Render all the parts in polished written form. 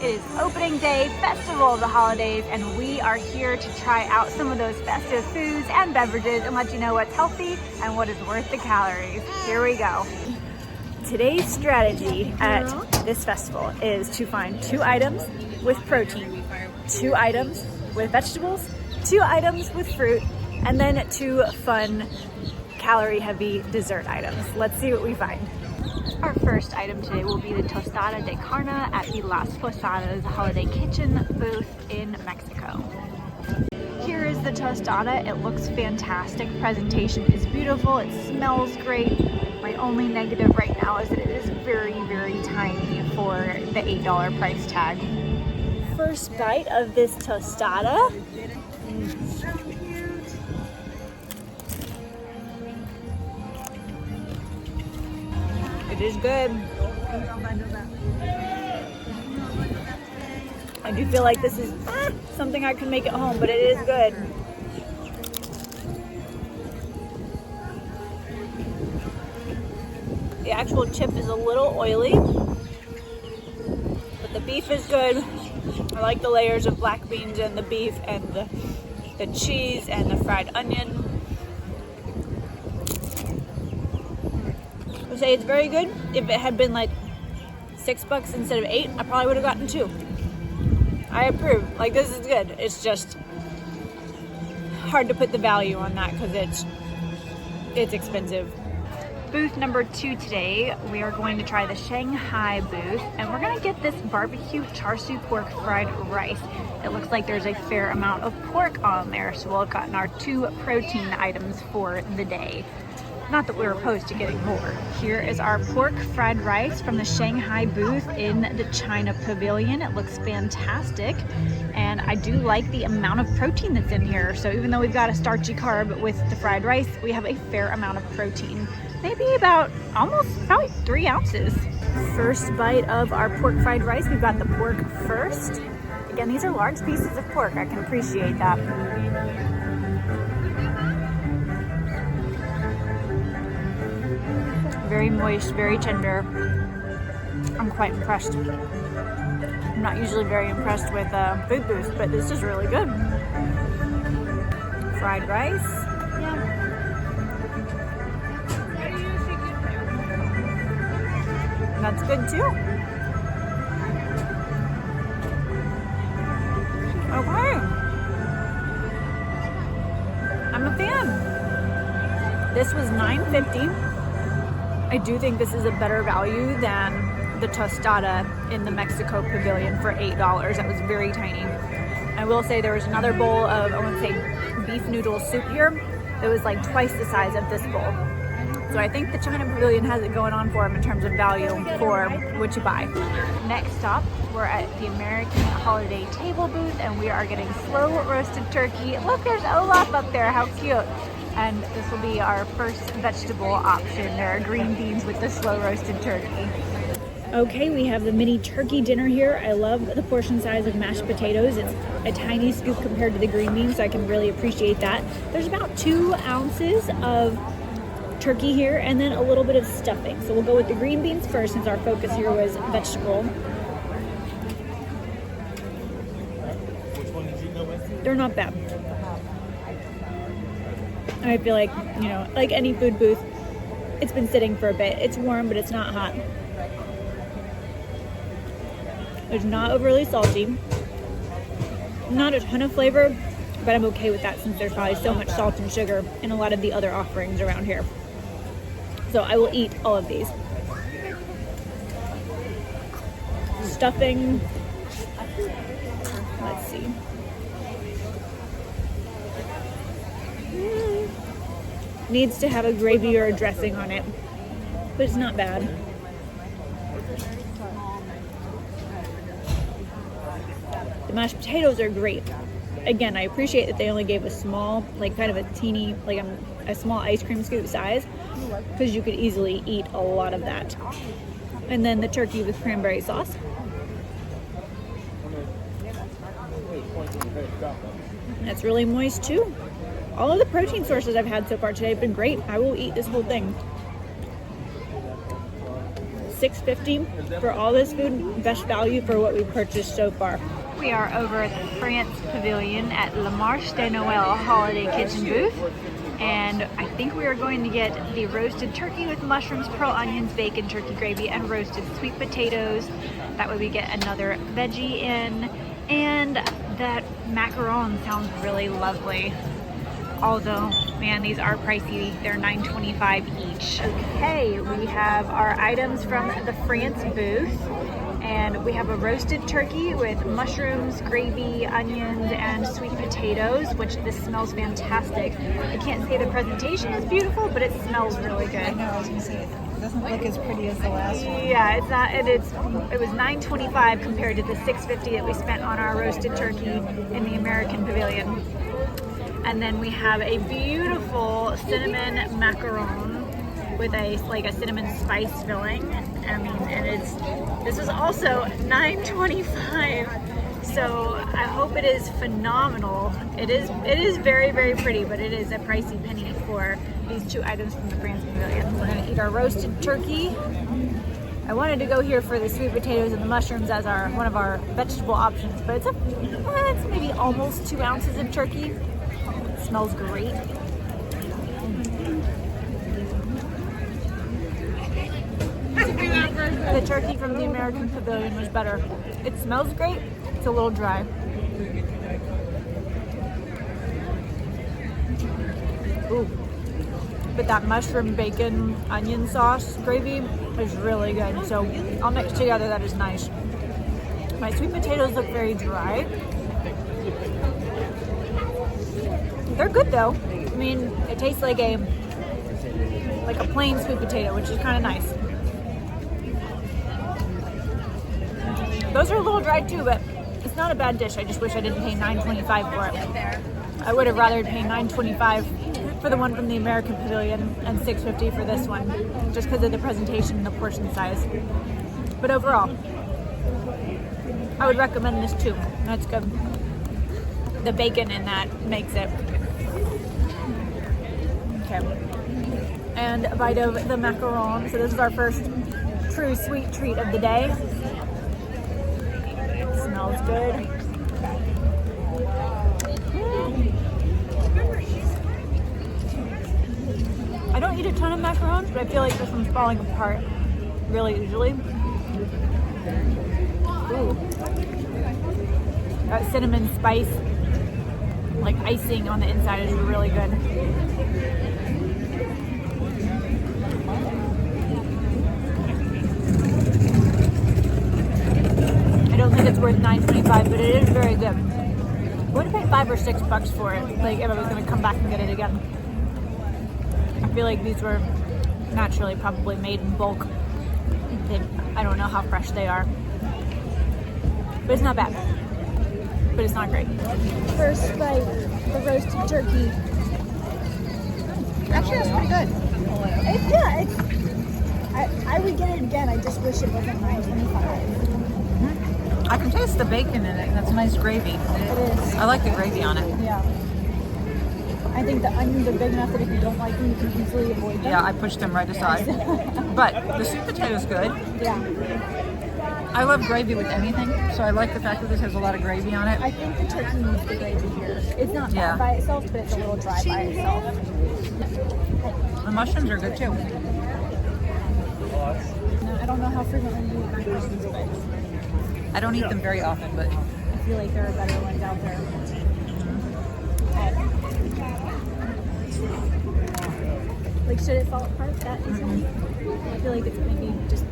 It is opening day, festival of the holidays, and we are here to try out some of those festive foods and beverages and let you know what's healthy and what is worth the calories. Here we go. Today's strategy at this festival is to find 2 items with protein, 2 items with vegetables, 2 items with fruit, and then 2 fun calorie-heavy dessert items. Let's see what we find. Our first item today will be the tostada de carne at the Las Posadas Holiday Kitchen booth in Mexico. Here is the tostada. It looks fantastic. Presentation is beautiful. It smells great. My only negative right now is that it is very, very tiny for the $8 price tag. First bite of this tostada. It is good. I do feel like this is something I can make at home, but it is good. The actual chip is a little oily, but the beef is good. I like the layers of black beans and the beef and the cheese and the fried onion. I would say it's very good. If it had been like $6 instead of $8, I probably would have gotten 2. I approve. Like, this is good. It's just hard to put the value on that because it's expensive. Booth number 2 today, we are going to try the Shanghai booth, and we're going to get this barbecue char siu pork fried rice. It looks like there's a fair amount of pork on there, so we'll have gotten our 2 protein items for the day. Not that we were opposed to getting more. Here is our pork fried rice from the Shanghai booth in the China Pavilion. It looks fantastic, and I do like the amount of protein that's in here. So even though we've got a starchy carb with the fried rice, we have a fair amount of protein. Maybe probably 3 ounces. First bite of our pork fried rice. We've got the pork first. Again, these are large pieces of pork. I can appreciate that. Very moist, very tender. I'm quite impressed. I'm not usually very impressed with food booths, but this is really good. Fried rice. Yeah. That's good too. Okay. I'm a fan. This was $9.50. I do think this is a better value than the tostada in the Mexico Pavilion for $8. That was very tiny. I will say there was another bowl of, I want to say, beef noodle soup here that was like twice the size of this bowl. So I think the China Pavilion has it going on for them in terms of value for what you buy. Next stop, we're at the American Holiday Table booth, and we are getting slow roasted turkey. Look, there's Olaf up there. How cute. And this will be our first vegetable option. There are green beans with the slow roasted turkey. Okay, we have the mini turkey dinner here. I love the portion size of mashed potatoes. It's a tiny scoop compared to the green beans, so I can really appreciate that. There's about 2 ounces of turkey here, and then a little bit of stuffing. So we'll go with the green beans first, since our focus here was vegetable. They're not bad. I feel like, you know, like any food booth, it's been sitting for a bit. It's warm, but it's not hot. It's not overly salty. Not a ton of flavor, but I'm okay with that since there's probably so much salt and sugar in a lot of the other offerings around here. So I will eat all of these. Stuffing. Let's see. Needs to have a gravy or a dressing on it, but it's not bad. The mashed potatoes are great. Again, I appreciate that they only gave a small, like kind of a teeny, like a small ice cream scoop size, because you could easily eat a lot of that. And then the turkey with cranberry sauce. That's really moist too. All of the protein sources I've had so far today have been great. I will eat this whole thing. $6.50 for all this food. Best value for what we've purchased so far. We are over at the France Pavilion at La Marche de Noël Holiday Kitchen booth. And I think we are going to get the roasted turkey with mushrooms, pearl onions, bacon, turkey gravy, and roasted sweet potatoes. That way we get another veggie in. And that macaron sounds really lovely. Although, man, these are pricey. They're $9.25 each. Okay, we have our items from the France booth. And we have a roasted turkey with mushrooms, gravy, onions, and sweet potatoes, which this smells fantastic. I can't say the presentation is beautiful, but it smells really good. I know, I was gonna say, it doesn't look as pretty as the last one. Yeah, it's not. It was $9.25 compared to the $6.50 that we spent on our roasted turkey in the American Pavilion. And then we have a beautiful cinnamon macaron with a cinnamon spice filling. I mean, and this is also $9.25. So I hope it is phenomenal. It is very, very pretty, but it is a pricey penny for these two items from the France Pavilion. We're gonna eat our roasted turkey. I wanted to go here for the sweet potatoes and the mushrooms as one of our vegetable options, but it's maybe almost 2 ounces of turkey. It smells great. The turkey from the American Pavilion was better. It smells great. It's a little dry. Ooh. But that mushroom, bacon, onion sauce gravy is really good. So all mixed together, that is nice. My sweet potatoes look very dry. They're good though. I mean, it tastes like a plain sweet potato, which is kind of nice. Those are a little dry too, but it's not a bad dish. I just wish I didn't pay $9.25 for it. I would have rather paid $9.25 for the one from the American Pavilion and $6.50 for this one, just because of the presentation and the portion size. But overall, I would recommend this too. That's good. The bacon in that makes it. Okay. And a bite of the macaron. So this is our first true sweet treat of the day. Smells good. I don't eat a ton of macarons, but I feel like this one's falling apart really easily. Ooh. That cinnamon spice, like icing on the inside, is really good. I don't think it's worth $9.25, but it is very good. I would have paid $5 or $6 for it, like if I was going to come back and get it again. I feel like these were naturally probably made in bulk. I don't know how fresh they are, but it's not bad. But it's not great. First bite, the roasted turkey. Actually, that's pretty good. I would get it again. I just wish it wasn't $9.25. I can taste the bacon in it, and it's nice gravy. It is. I like the gravy on it. Yeah. I think the onions are big enough that if you don't like them, you can easily avoid them. Yeah, I pushed them right aside. But the sweet potato's good. Yeah. I love gravy with anything, so I like the fact that this has a lot of gravy on it. I think the turkey needs the gravy here. It's not bad by itself, but it's a little dry by itself. The mushrooms are good too. No, I don't know how frequently you eat mushrooms, but I don't eat them very often, but I feel like there are better ones out there. Like, should it fall apart that easily? I feel like it's maybe just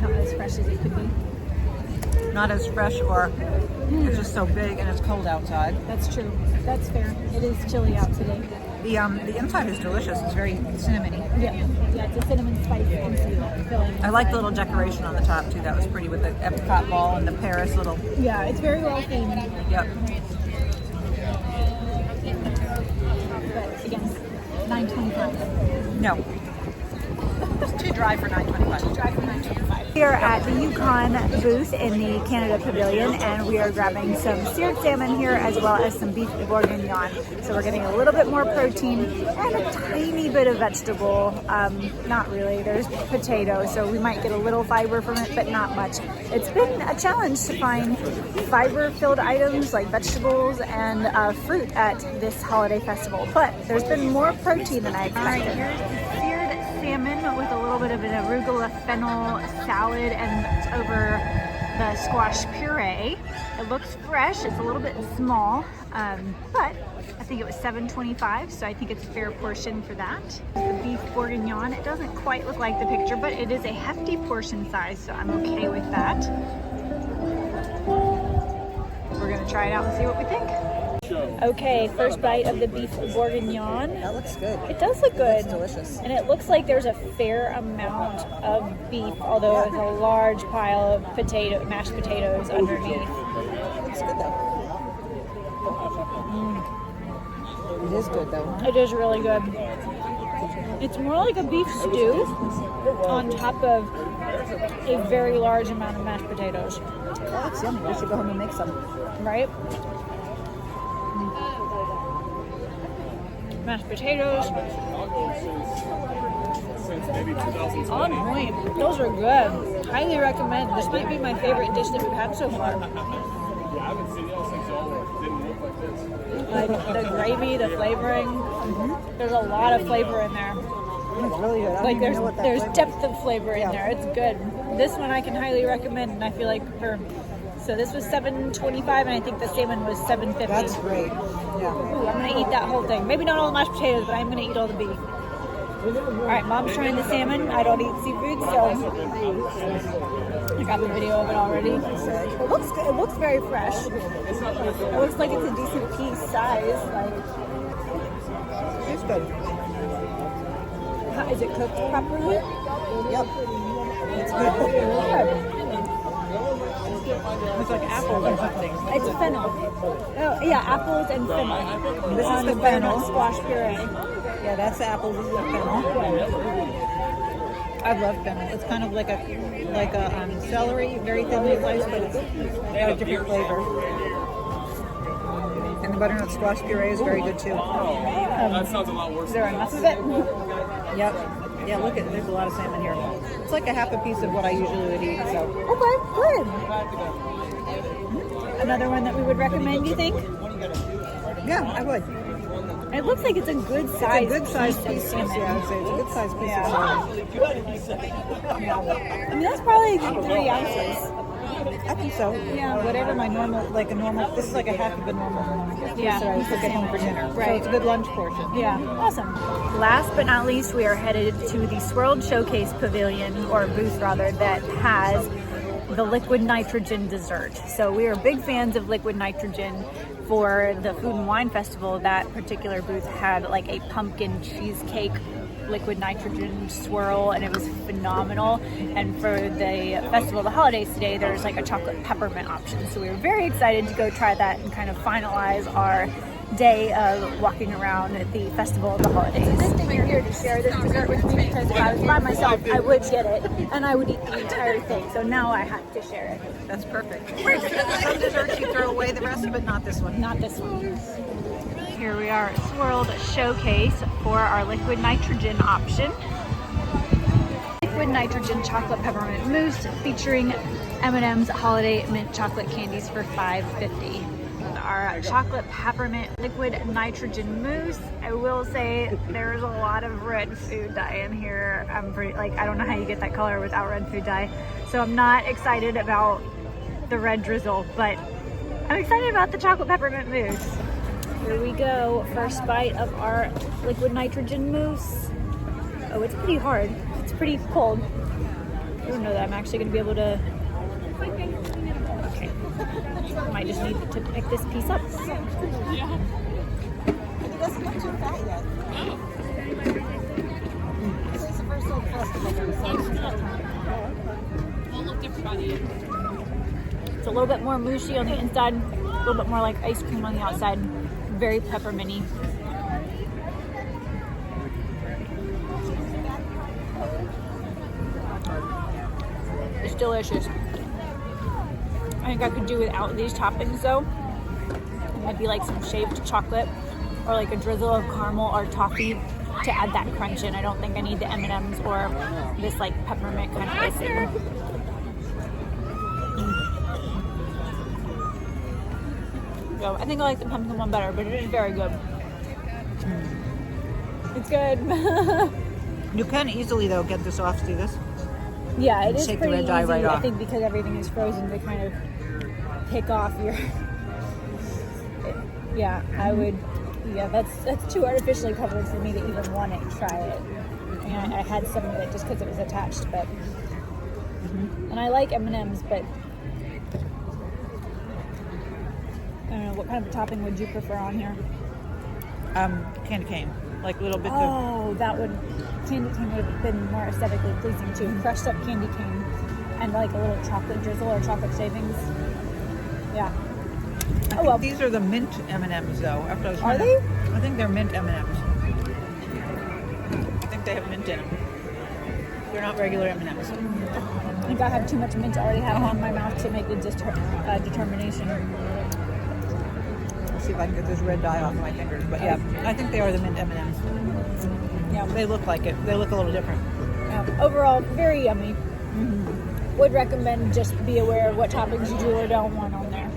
not as fresh as it could be. not as fresh, or it's just so big and it's cold outside. That's true. That's fair. It is chilly out today. The inside is delicious. It's very cinnamony. Yeah, it's a cinnamon spice filling. I like the little decoration on the top too. That was pretty with the Epcot ball and the Paris little. Yeah, it's very well themed. Yep. But again, $9.25. No. It's too dry for $9.25. Too dry for $9.25. We are at the Yukon booth in the Canada Pavilion, and we are grabbing some seared salmon here as well as some beef bourguignon. So we're getting a little bit more protein and a tiny bit of vegetable. Not really, there's potato, so we might get a little fiber from it, but not much. It's been a challenge to find fiber-filled items like vegetables and fruit at this holiday festival, but there's been more protein than I expected. All right, here's the seared salmon with a little bit of an arugula fennel salad and over the squash puree. It looks fresh, it's a little bit small, but I think it was $7.25, so I think it's a fair portion for that. The beef bourguignon, it doesn't quite look like the picture, but it is a hefty portion size, so I'm okay with that. We're gonna try it out and see what we think. Okay, first bite of the beef bourguignon. That looks good. It does look good. It's delicious. And it looks like there's a fair amount of beef, although it's a large pile of mashed potatoes underneath. It's good though. It is good though. It is really good. It's more like a beef stew on top of a very large amount of mashed potatoes. That looks yummy. We should go home and make some. Right? Mashed potatoes. On point. Those are good. Highly recommend. This might be my favorite dish that we've had so far. Like the gravy, the flavoring. There's a lot of flavor in there. It's really good. Like there's depth of flavor in there. It's good. This one I can highly recommend, and I feel like so this was $7.25, and I think the salmon was $7.50. That's great. Yeah. Ooh, I'm gonna eat that whole thing. Maybe not all the mashed potatoes, but I'm gonna eat all the beef. All right, Mom's trying the salmon. I don't eat seafood, so I got the video of it already. It looks good. It looks very fresh. It looks like it's a decent piece size. Like, It's good. is it cooked properly? Yep. It's good. It's like apples or something. It's fennel. Oh, yeah, apples and fennel. This is the fennel fennel. squash puree. Yeah, that's the apples. This is the fennel. I love fennel. It's kind of like a celery, very thinly sliced, but it's got a different flavor. And the butternut squash puree is very good too. That sounds a lot worse. Is there enough of it? Yep. Yeah, look at there's a lot of salmon here. It's like a half a piece of what I usually would eat. So Okay, good. Another one that we would recommend, you think? yeah, I would. It looks like it's a good size. It's a good size piece. of salmon. Yeah, I would say it's a good size piece of salmon. I mean, that's probably 3 ounces. I think so. Yeah. Whatever my normal, this is like a half of a normal piece Yeah. that I would cook at home for dinner. So Right. it's a good lunch portion. Yeah, awesome. Last but not least, we are headed to the Swirled Showcase Pavilion, or booth rather, that has the liquid nitrogen dessert. So we are big fans of liquid nitrogen. For the Food and Wine Festival, that particular booth had like a pumpkin cheesecake liquid nitrogen swirl, and it was phenomenal. And for the Festival of the Holidays today, there's like a chocolate peppermint option. So we were very excited to go try that and kind of finalize our day of walking around the Festival of the Holidays. It's a good thing you're here to share this dessert with me, because if I was by myself, I would get it and I would eat the entire thing. So now I have to share it. That's perfect. Some desserts you throw away the rest, but not this one. Not this one. Here we are at Swirled Showcase for our liquid nitrogen option. Liquid nitrogen chocolate peppermint mousse featuring M&M's holiday mint chocolate candies for $5.50. Our chocolate peppermint liquid nitrogen mousse. I will say there's a lot of red food dye in here. I don't know how you get that color without red food dye. So I'm not excited about the red drizzle, but I'm excited about the chocolate peppermint mousse. Here we go, first bite of our liquid nitrogen mousse. Oh, it's pretty hard. It's pretty cold. I don't know that I'm actually gonna be able to. Okay. Might just need to pick this piece up. It doesn't look too fat yet. This is the first little festival. It's a little bit more mushy on the inside, a little bit more like ice cream on the outside. Very pepperminty. It's delicious. I think I could do without these toppings though. Maybe like some shaved chocolate or like a drizzle of caramel or toffee to add that crunch in. I don't think I need the M&Ms or this like peppermint kind of icing. So I think I like the pumpkin one better, but it is very good. It's good. You can easily though get this off. See this? Yeah, it is Shake the pretty red dye easy. right I off. think because everything is frozen to kind of pick off your. Yeah, I would. Yeah, that's too artificially covered for me to even want to try it. And I had some of it just because it was attached, but. And I like M&Ms, but. I don't know, what kind of topping would you prefer on here? Candy cane, like little bits Oh, that would candy cane would have been more aesthetically pleasing too. Crushed up candy cane and like a little chocolate drizzle or chocolate shavings. Yeah. of. I think these are the mint M&Ms though. After I was Are trying they? to- I think they're mint M&Ms. I think they have mint in them. They're not regular M&Ms. I think I have too much mint already have on my mouth to make the determination. Let's see if I can get this red dye off my fingers. But yeah, I think they are the mint M&Ms. Yeah. They look like it. They look a little different. Overall, very yummy. Would recommend just be aware of what toppings you do or don't want on there.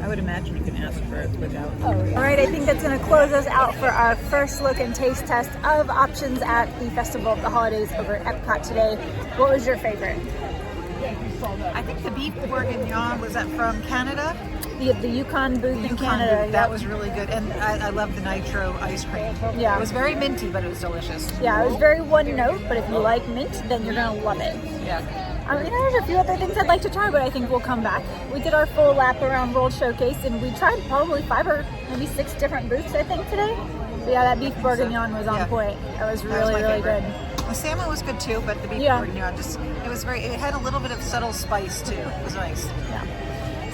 I would imagine you can ask for it without. Oh, yeah. All right, I think that's going to close us out for our first look and taste test of options at the Festival of the Holidays over at Epcot today. What was your favorite? I think the beef bourguignon, was that from Canada? The Yukon booth in Yukon Canada. booth, that was really good. And I love the nitro ice cream. Yeah. It was very minty, but it was delicious. Yeah, it was very one note, but if you like mint, then you're going to love it. Yeah. I mean, there's a few other things I'd like to try, but I think we'll come back. We did our full lap around World Showcase, and we tried probably 5 or maybe 6 different booths, I think, today. But yeah, that beef bourguignon was on point. That was really, my really favorite. good. The salmon was good too, but the beef bourguignon it had a little bit of subtle spice too. It was nice. Yeah.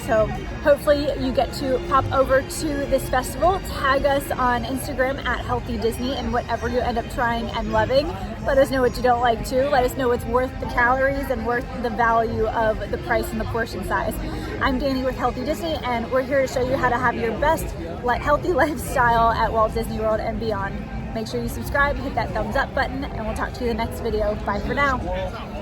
So hopefully you get to pop over to this festival. Tag us on Instagram at Healthy Disney and whatever you end up trying and loving. Let us know what you don't like too. Let us know what's worth the calories and worth the value of the price and the portion size. I'm Danny with Healthy Disney, and we're here to show you how to have your best healthy lifestyle at Walt Disney World and beyond. Make sure you subscribe, hit that thumbs up button, and we'll talk to you in the next video. Bye for now.